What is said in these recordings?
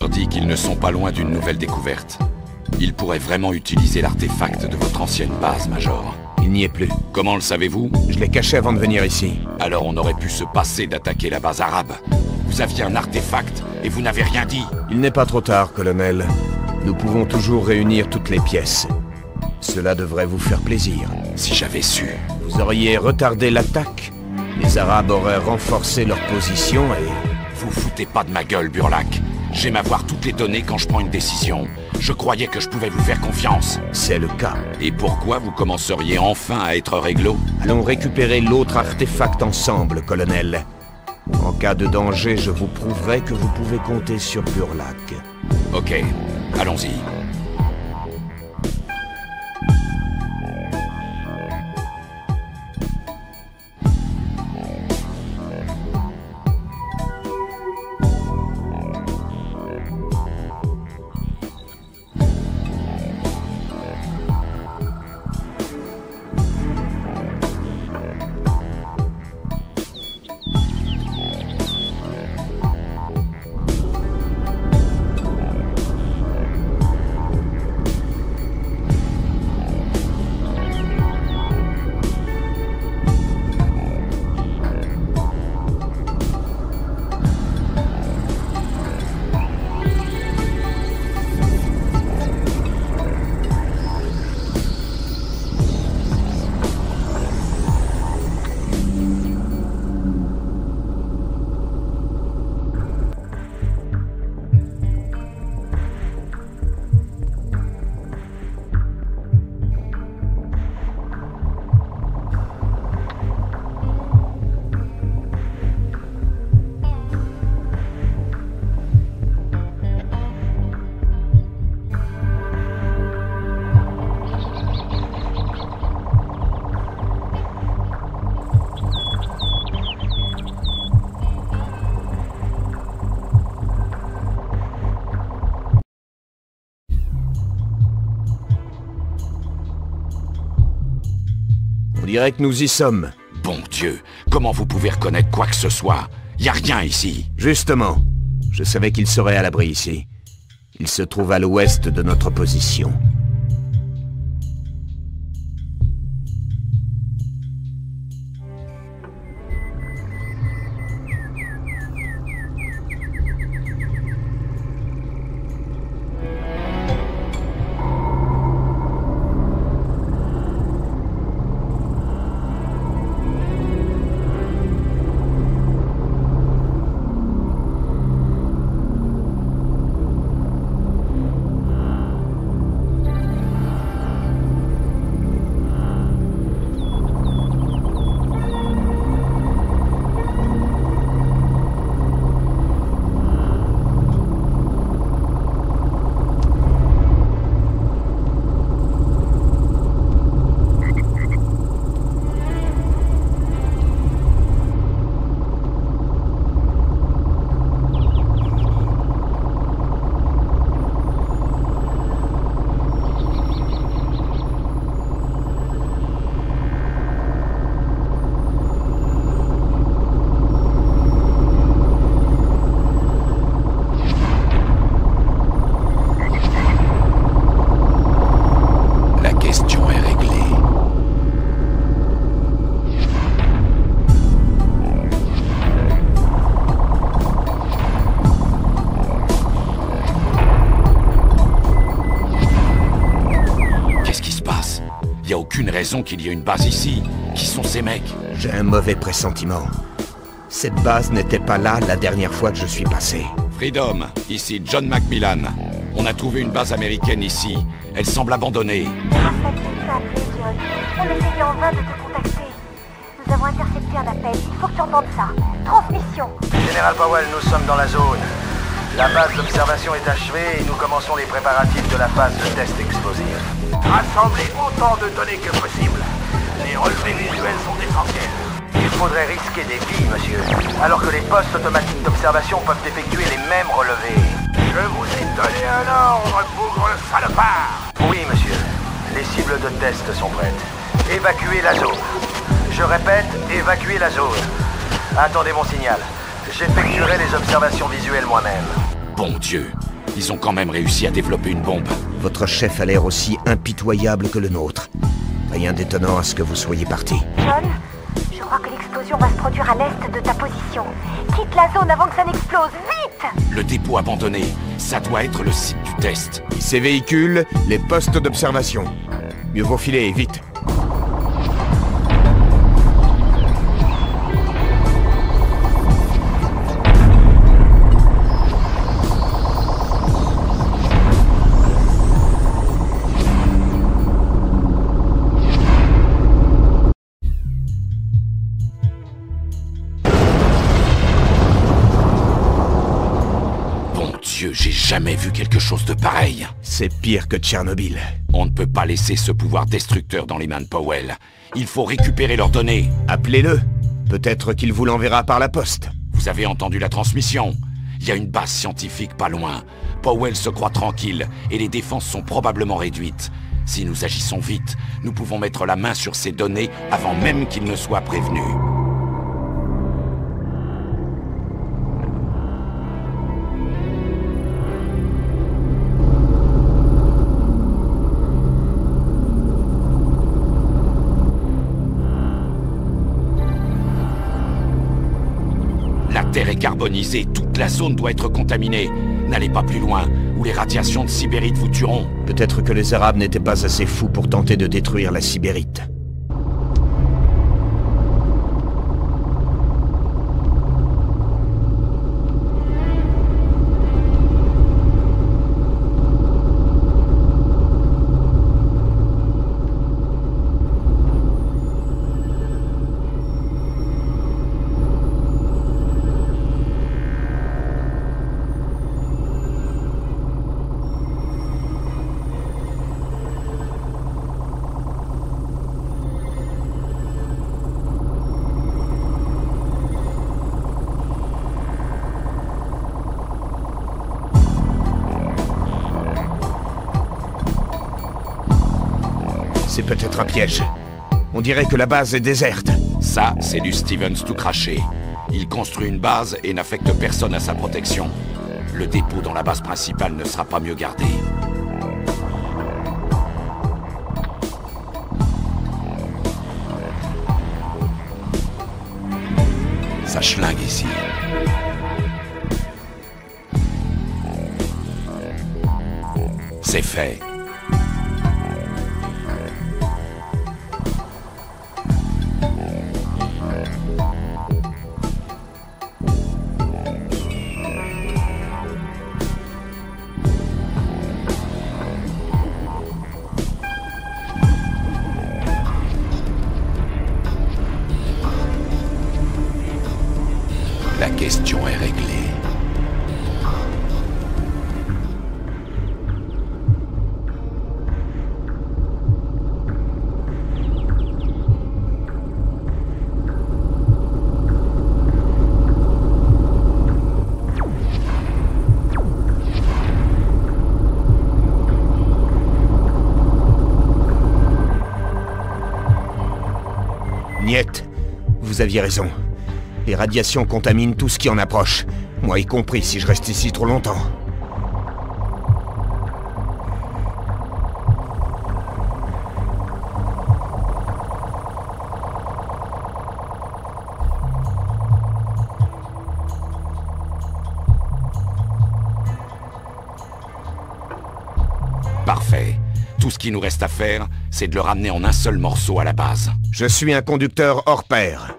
dit qu'ils ne sont pas loin d'une nouvelle découverte. Ils pourraient vraiment utiliser l'artefact de votre ancienne base, Major. Il n'y est plus. Comment le savez-vous? Je l'ai caché avant de venir ici. Alors on aurait pu se passer d'attaquer la base arabe. Vous aviez un artefact et vous n'avez rien dit. Il n'est pas trop tard, colonel. Nous pouvons toujours réunir toutes les pièces. Cela devrait vous faire plaisir. Si j'avais su... Vous auriez retardé l'attaque. Les Arabes auraient renforcé leur position et... Vous foutez pas de ma gueule, Burlak. J'aime avoir toutes les données quand je prends une décision. Je croyais que je pouvais vous faire confiance. C'est le cas. Et pourquoi vous commenceriez enfin à être réglo? Allons récupérer l'autre artefact ensemble, colonel. En cas de danger, je vous prouverai que vous pouvez compter sur Burlak. Ok, allons-y. On dirait que nous y sommes. Bon Dieu, comment vous pouvez reconnaître quoi que ce soit? Y a rien ici. Justement, je savais qu'il serait à l'abri ici. Il se trouve à l'ouest de notre position. Y a aucune raison qu'il y ait une base ici. Qui sont ces mecs? J'ai un mauvais pressentiment. Cette base n'était pas là la dernière fois que je suis passé. Freedom, ici John Macmillan. On a trouvé une base américaine ici. Elle semble abandonnée. On essayait en vain de te contacter. Nous avons intercepté un appel. Il faut que tu entendes ça. Transmission. Général Powell, nous sommes dans la zone. La base d'observation est achevée et nous commençons les préparatifs de la phase de test explosif. Rassemblez autant de données que possible. Les relevés visuels sont essentiels. Il faudrait risquer des vies, monsieur, alors que les postes automatiques d'observation peuvent effectuer les mêmes relevés. Je vous ai donné un ordre, bougre le salopard. Oui, monsieur. Les cibles de test sont prêtes. Évacuez la zone. Je répète, évacuez la zone. Attendez mon signal. J'effectuerai les observations visuelles moi-même. Bon Dieu, Ils ont quand même réussi à développer une bombe. Votre chef a l'air aussi impitoyable que le nôtre. Rien d'étonnant à ce que vous soyez parti. John, je crois que l'explosion va se produire à l'est de ta position. Quitte la zone avant que ça n'explose, vite! Le dépôt abandonné, ça doit être le site du test. Ces véhicules, les postes d'observation. Mieux vaut filer, vite. Dieu, j'ai jamais vu quelque chose de pareil. C'est pire que Tchernobyl. On ne peut pas laisser ce pouvoir destructeur dans les mains de Powell. Il faut récupérer leurs données. Appelez-le. Peut-être qu'il vous l'enverra par la poste. Vous avez entendu la transmission? Il y a une base scientifique pas loin. Powell se croit tranquille et les défenses sont probablement réduites. Si nous agissons vite, nous pouvons mettre la main sur ces données avant même qu'ils ne soient prévenus. La Terre est carbonisée, toute la zone doit être contaminée. N'allez pas plus loin, ou les radiations de sibérite vous tueront. Peut-être que les Arabes n'étaient pas assez fous pour tenter de détruire la sibérite. C'est peut-être un piège. On dirait que la base est déserte. Ça, c'est du Stevens tout craché. Il construit une base et n'affecte personne à sa protection. Le dépôt dans la base principale ne sera pas mieux gardé. Ça schlingue ici. C'est fait. La question est réglée. Niet, vous aviez raison. Les radiations contaminent tout ce qui en approche. Moi y compris si je reste ici trop longtemps. Parfait. Tout ce qui nous reste à faire, c'est de le ramener en un seul morceau à la base. Je suis un conducteur hors pair.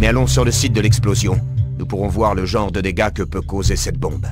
Mais allons sur le site de l'explosion. Nous pourrons voir le genre de dégâts que peut causer cette bombe.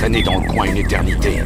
traîner dans le coin une éternité.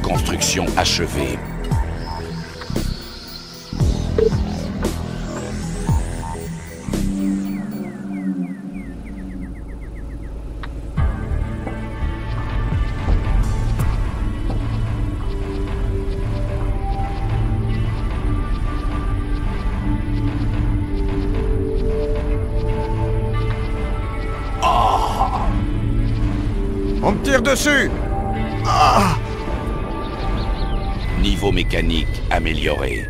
Construction achevée. On me tire dessus! Niveau mécanique amélioré.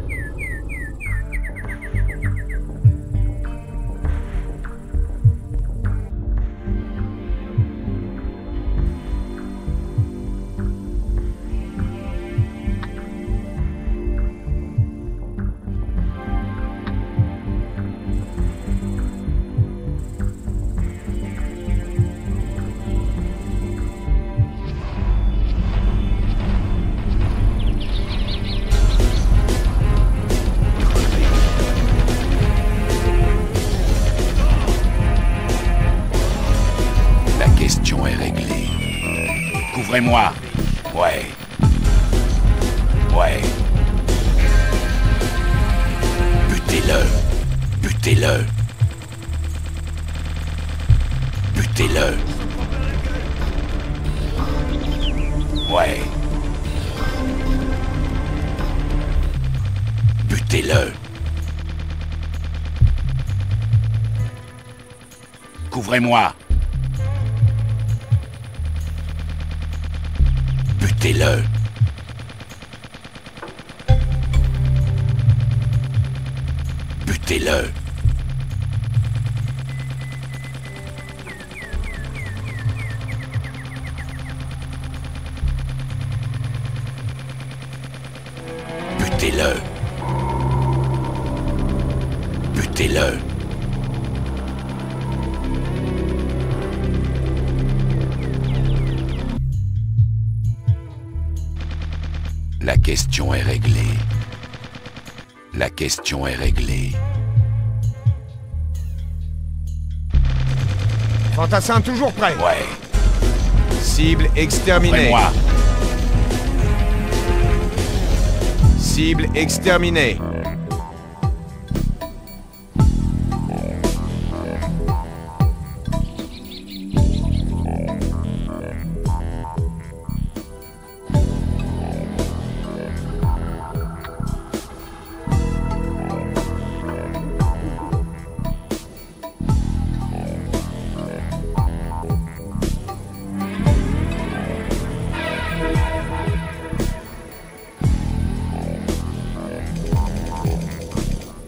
Couvrez-moi. Ouais. Ouais. Butez-le. Butez-le. Butez-le. Ouais. Butez-le. Couvrez-moi. Butez-le. Butez-le. Butez-le. Butez-le. La question est réglée. La question est réglée. Fantassin toujours prêt. Ouais. Cible exterminée. Couvrez-moi. Cible exterminée.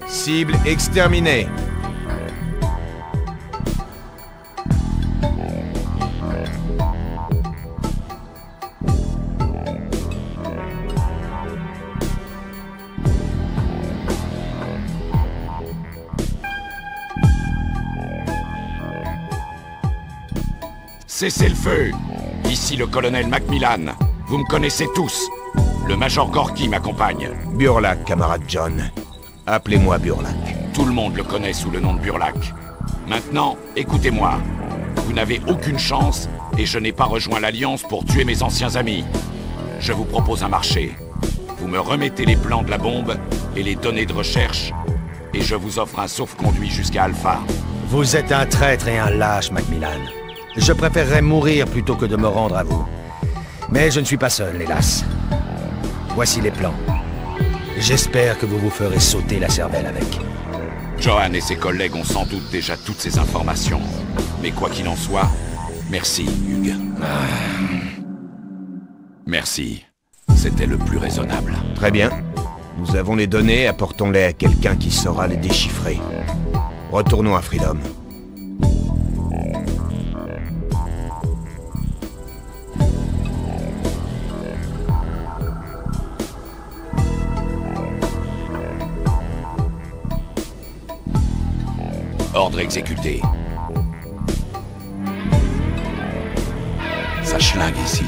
Cible exterminée. Cessez le feu. Ici le colonel Macmillan. Vous me connaissez tous. Le major Gorky m'accompagne. Burlac, camarade John. Appelez-moi Burlac. Tout le monde le connaît sous le nom de Burlac. Maintenant, écoutez-moi. Vous n'avez aucune chance et je n'ai pas rejoint l'Alliance pour tuer mes anciens amis. Je vous propose un marché. Vous me remettez les plans de la bombe et les données de recherche et je vous offre un sauf-conduit jusqu'à Alpha. Vous êtes un traître et un lâche, Macmillan. Je préférerais mourir plutôt que de me rendre à vous. Mais je ne suis pas seul, hélas. Voici les plans. J'espère que vous vous ferez sauter la cervelle avec. Johan et ses collègues ont sans doute déjà toutes ces informations. Mais quoi qu'il en soit, merci, Hugues. Merci. C'était le plus raisonnable. Très bien. Nous avons les données, apportons-les à quelqu'un qui saura les déchiffrer. Retournons à Freedom. Ordre exécuté. Ça schlingue ici.